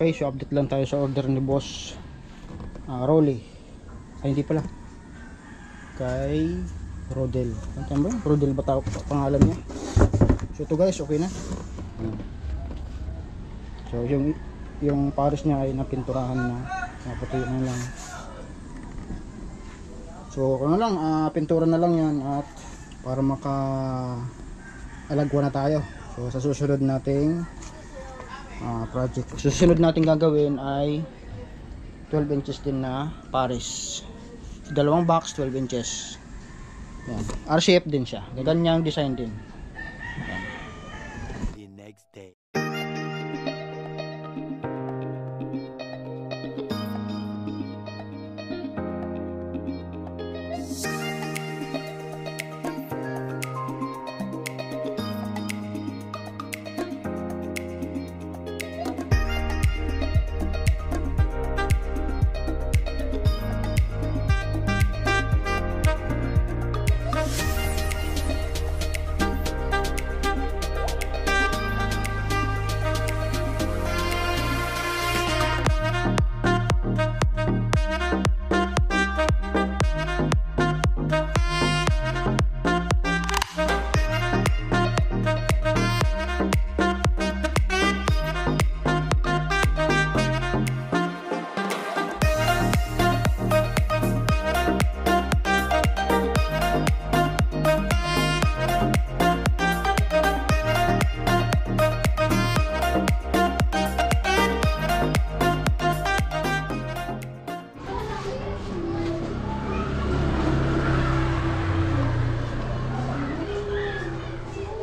Okay, so update lang tayo sa order ni Boss Rolly. Ay, hindi pala. Kay Rodel. Ano ba? Rodel ba tawag pangalan niya? So ito guys, okay na. So yung pares niya ay napinturahan na. Naputi na lang. So ano lang, pintura na lang yan at para maka alagwa na tayo. So sa susunod nating project, susunod nating gagawin ay 12 inches din na pares. So, dalawang box 12 inches. Yan. R-shape din siya. Ganyang design din. Yan. The next day.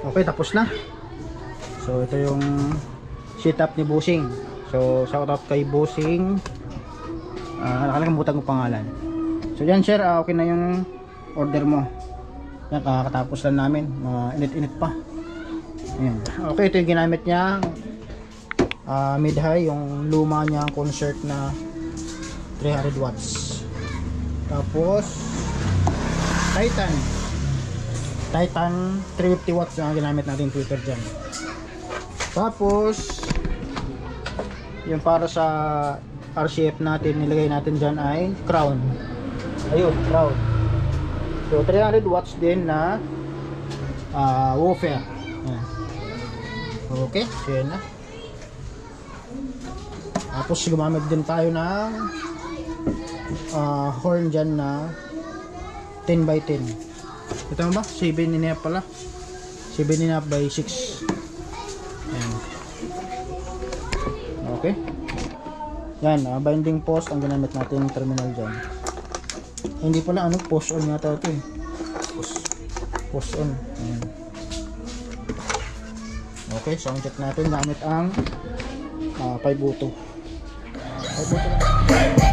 Okay, tapos na. So ito yung setup ni Bossing. So shout out kay Bossing. Nakalimutan ko pangalan. So yan sir, okay na yung order mo. Yan, kakatapos lang namin. Init-init pa. Ayan. Okay, ito yung ginamit niya. Mid-high, yung luma niya concert na 300 watts. Tapos Titan 350 watts ang ginamit natin tweeter dyan. Tapos yung para sa RCF natin, nilagay natin dyan ay crown. Ayun, crown. So 300 watts din na woofer. Okay, so yan na. Tapos gumamit din tayo ng horn dyan na 10 by 10. Ito ba? 7.5 pala. 7.5 by 6. Ayan. Okay. Yan, binding post ang ginamit natin terminal dyan. Hindi pala, post on yata ito eh. Post on. Ayan. Okay, so ang check natin gamit ang 5 buto. 5 buto lang.